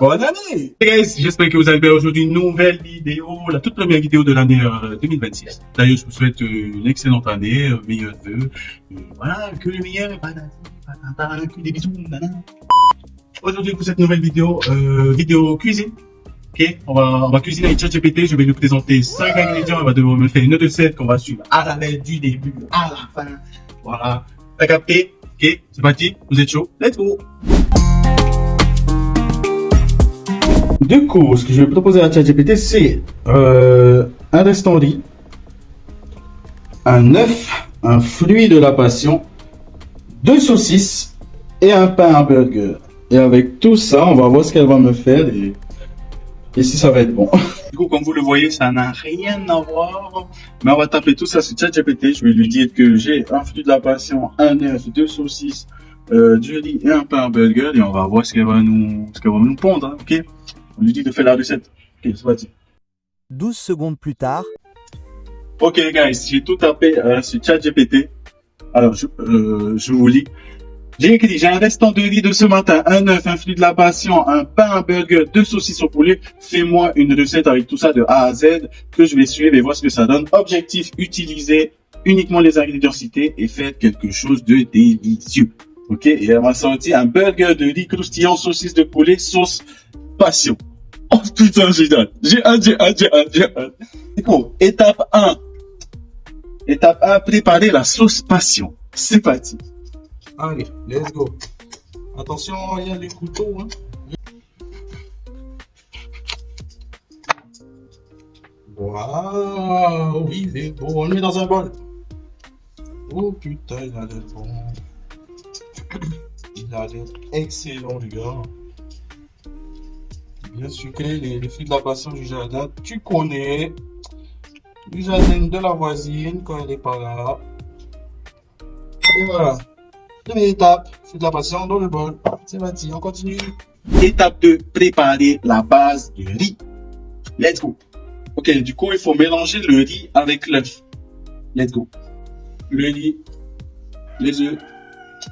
Bonne année! Hey guys, j'espère que vous allez bien aujourd'hui. Une nouvelle vidéo, la toute première vidéo de l'année 2026. D'ailleurs, je vous souhaite une excellente année, meilleurs vœux. Voilà, que le meilleur, patata, que des bisous, nana. Aujourd'hui, pour cette nouvelle vidéo, vidéo cuisine. Ok, on va cuisiner avec ChatGPT. Je vais lui présenter 5 ingrédients. Elle va devoir me faire une recette qu'on va suivre à la lettre du début à la fin. Voilà. T'as capté? Ok, c'est parti. Vous êtes chaud? Let's go! Du coup, ce que je vais proposer à ChatGPT, c'est un restant riz, un œuf, un fruit de la passion, 2 saucisses et un pain à burger. Et avec tout ça, on va voir ce qu'elle va me faire et si ça va être bon. Du coup, comme vous le voyez, ça n'a rien à voir. Mais on va taper tout ça sur ChatGPT. Je vais lui dire que j'ai un fruit de la passion, un œuf, 2 saucisses, du riz et un pain à burger. Et on va voir ce qu'elle va nous pondre, hein, ok? On lui dit de faire la recette. Ok, c'est parti. 12 secondes plus tard. Ok, guys, j'ai tout tapé sur ChatGPT. Alors, je vous lis. J'ai écrit, j'ai un restant de riz de ce matin, un œuf, un fruit de la passion, un pain, un burger, 2 saucisses au poulet. Fais-moi une recette avec tout ça de A à Z que je vais suivre et voir ce que ça donne. Objectif, utiliser uniquement les ingrédients cités et faire quelque chose de délicieux. Ok, et elle m'a sorti un burger de riz croustillant, saucisse de poulet, sauce passion. Oh putain, j'ai hâte. J'ai hâte. C'est cool. Étape 1. Étape 1, préparer la sauce passion. C'est parti. Allez, let's go. Attention, il y a les couteaux. Hein. Waouh, oui, c'est bon. On le met dans un bol. Oh putain, il a l'air bon. Il a l'air excellent, les gars. Bien sucré, les fruits de la passion du jardin, tu connais. Du jardin de la voisine quand elle est pas là. Et voilà. Première étape, fruits de la passion dans le bol. C'est parti, on continue. Étape 2, préparer la base du riz. Let's go. Ok, du coup, il faut mélanger le riz avec l'œuf. Let's go. Le riz, les œufs,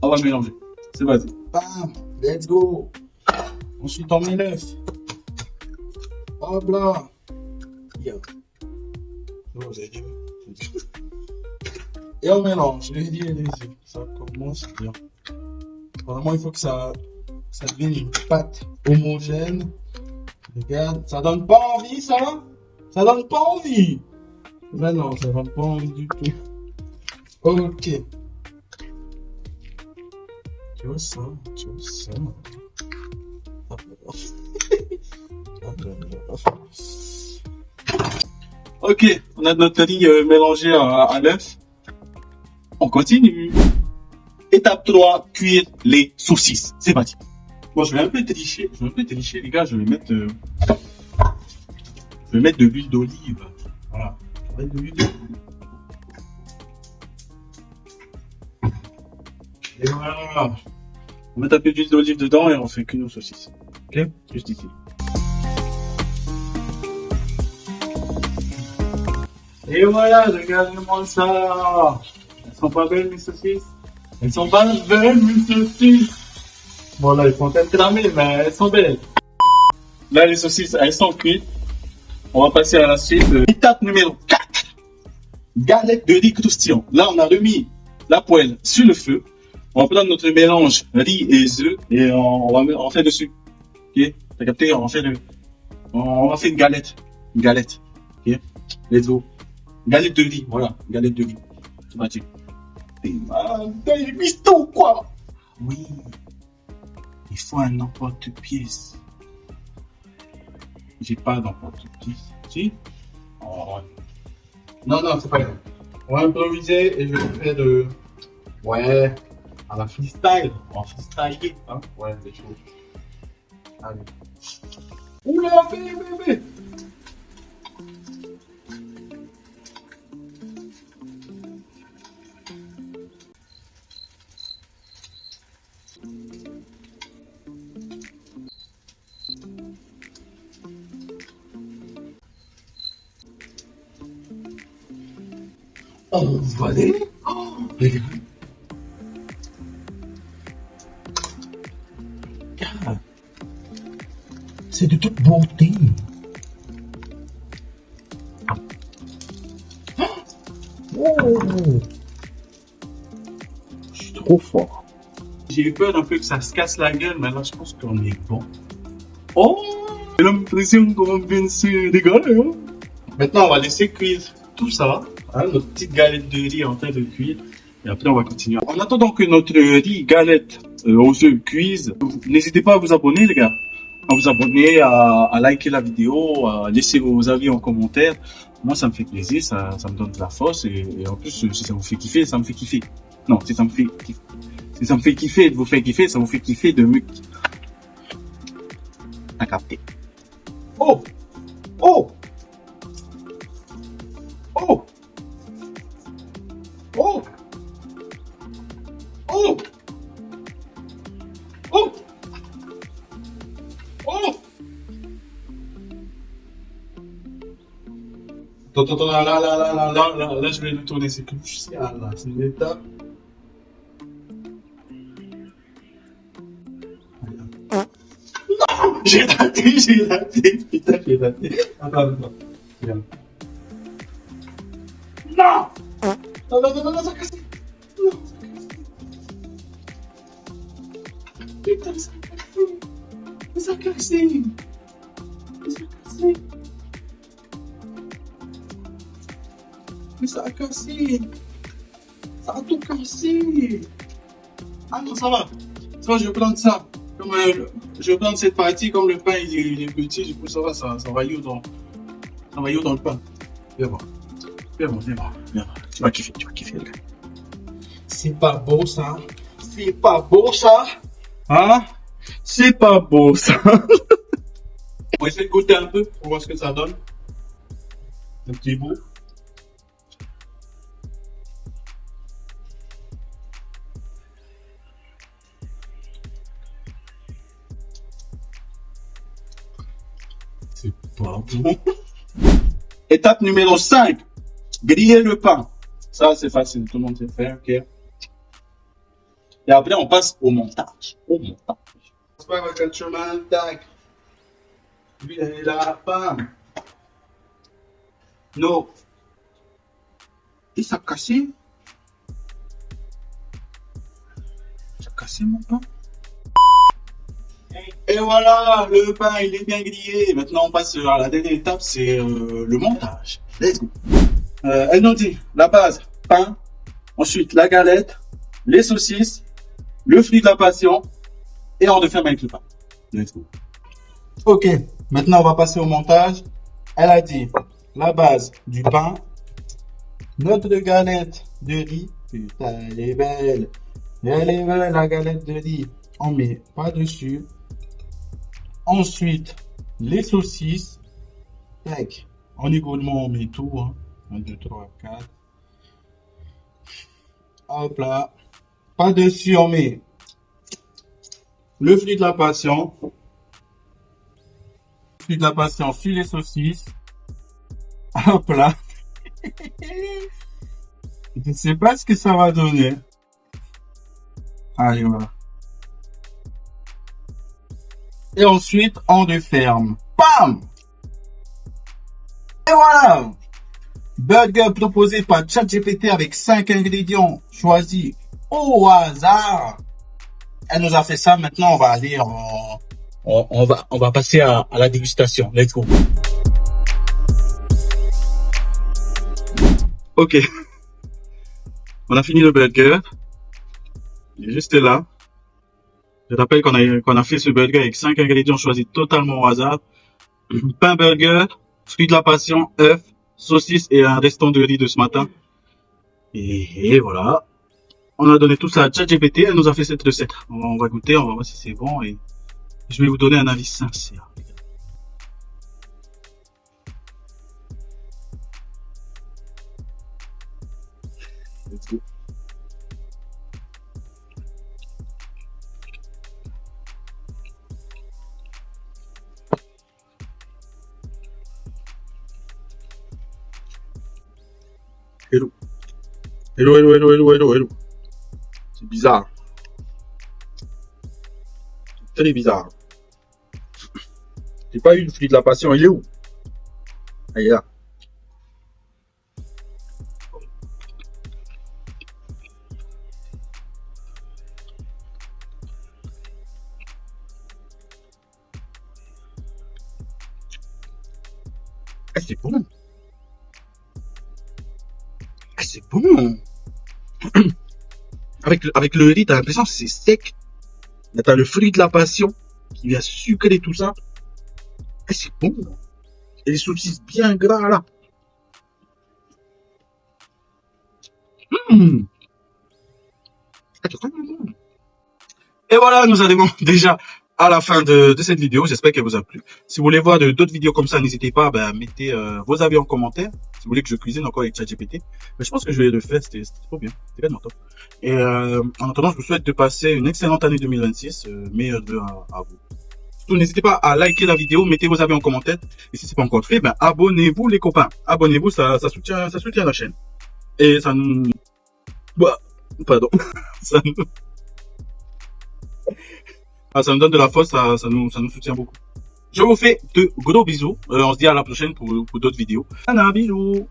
on va mélanger. C'est parti. Bam, let's go. Ensuite, on met l'œuf. Hop là. Yeah. Oh, vous avez dit. Et on mélange les riz et les œufs. Ça commence bien. Vraiment, il faut que ça devienne une pâte homogène. Regarde, ça donne pas envie, ça? Ça donne pas envie. Mais non, ça donne pas envie du tout. Ok. Tu vois ça? Ok, on a notre riz mélangé à l'œuf. On continue. Étape 3, cuire les saucisses. C'est parti. Bon, je vais un peu tricher, les gars. Je vais mettre de l'huile d'olive. Voilà. Je vais mettre de l'huile d'olive. Et voilà. On va taper d'huile d'olive dedans et on fait que nos saucisses. Ok? Juste ici. Et voilà, regardez-moi ça. Elles sont pas belles, mes saucisses? Elles sont pas belles, mes saucisses? Bon, là, elles sont peut-être cramées, mais elles sont belles. Là, les saucisses, elles sont cuites. On va passer à la suite. Étape numéro 4. Galette de riz croustillant. Là, on a remis la poêle sur le feu. On va prendre notre mélange riz et œufs et on fait dessus. Ok? T'as capté? On va faire une galette. Une galette. Ok? Let's go. Galette de riz. Voilà. Galette de riz. C'est parti. T'as une piston, quoi? Oui. Il faut un emporte-pièce. J'ai pas d'emporte-pièce. Si? Oh. Non, c'est pas grave. On va improviser et je vais faire de... Ouais. À la freestyle. On va freestyler. Hein? Ouais, c'est chaud. Allez. Oula, bébé. On va aller. Oh, regarde. c'est de toute beauté. Oh, je suis trop fort. J'ai eu peur un peu que ça se casse la gueule, mais là, je pense qu'on est bon. Oh! J'ai l'impression qu'on vient de se régaler, hein? Maintenant, on va laisser cuire tout ça. Hein, notre petite galette de riz est en train de cuire. Et après, on va continuer. En attendant que notre riz, galette aux œufs cuise, n'hésitez pas à vous abonner, les gars. À vous abonner, à liker la vidéo, à laisser vos avis en commentaire. Moi, ça me fait plaisir, ça me donne de la force. Et en plus, si ça vous fait kiffer, ça me fait kiffer. Non, si ça me fait kiffer. Si ça me fait kiffer de vous faire kiffer, ça vous fait kiffer de me... À capter. Oh! Oh! Oh! Oh! Oh! Oh! Oh! Attends, là, je vais le tourner, c'est crucial, là, c'est une étape. J'ai raté, putain, j'ai raté. Attends. Regarde. Non, ça casse. Non, ça casse. Putain, ça a cassé. Ça a cassé. Mais ça a cassé. Ça a tout cassé. Ah non, ça va. Je vais prendre ça. Je vais prendre cette partie, comme le pain il est petit, du coup ça va, ça va y dans le pain. Viens voir. Tu vas kiffer, les gars. C'est pas beau ça. C'est pas beau ça. Hein? C'est pas beau ça. On va essayer de goûter un peu pour voir ce que ça donne. Un petit bout. C'est pas bon. Étape numéro 5. Griller le pain. Ça, c'est facile. Tout le monde sait faire. Ok. Et après, on passe au montage. C'est pas avec le chemin. Tac. Lui, il est là. Bam. Non. Et ça a cassé. Ça a cassé mon pain. Et voilà, le pain il est bien grillé. Maintenant on passe à la dernière étape, c'est le montage. Let's go. Elle nous dit la base, pain, ensuite la galette, les saucisses, le fruit de la passion et on referme avec le pain. Let's go. Ok, maintenant on va passer au montage. Elle a dit la base du pain, notre galette de riz. Putain, elle est belle. La galette de riz. On met pas dessus. Ensuite, les saucisses. Tac. En également, on met tout. Hein. 1, 2, 3, 4. Hop là. Pas dessus, on met le fruit de la passion. Le fruit de la passion sur les saucisses. Hop là. Je ne sais pas ce que ça va donner. Allez, voilà. Et ensuite, on referme. Bam! Et voilà! Burger proposé par ChatGPT avec 5 ingrédients choisis au hasard. Elle nous a fait ça. Maintenant, on va aller on va passer à la dégustation. Let's go. Ok. On a fini le burger. Il est juste là. Je rappelle qu'on a fait ce burger avec 5 ingrédients choisis totalement au hasard. Pain burger, fruits de la passion, œufs, saucisses et un restant de riz de ce matin. Et voilà. On a donné tout ça à ChatGPT. Elle nous a fait cette recette. On va goûter, on va voir si c'est bon. Et je vais vous donner un avis sincère. Let's go. Hello. C'est bizarre. C'est très bizarre. J'ai pas eu le fruit de la passion. Il est où? Ah, il est là. Ah, c'est bon. Ah, c'est bon. Avec le riz, t'as l'impression que c'est sec. Mais t'as le fruit de la passion qui vient sucrer tout ça. Ah, c'est bon. Et les saucisses bien gras là. Mmh. Ah, c'est vraiment bon. Et voilà, nous arrivons déjà à la fin de cette vidéo. J'espère qu'elle vous a plu. Si vous voulez voir d'autres vidéos comme ça, n'hésitez pas à mettez vos avis en commentaire. Si vous voulez que je cuisine encore avec ChatGPT. Mais je pense que je vais le faire. C'était trop bien. C'était vraiment top. Et en attendant, je vous souhaite de passer une excellente année 2026. Meilleurs vœux à vous. Surtout, n'hésitez pas à liker la vidéo, mettez vos avis en commentaire. Et si c'est pas encore fait, abonnez-vous les copains. Abonnez-vous, ça soutient la chaîne. Et ça nous... Bah, pardon. ça nous donne de la force, ça nous soutient beaucoup. Je vous fais de gros bisous. On se dit à la prochaine pour d'autres vidéos. Bisous.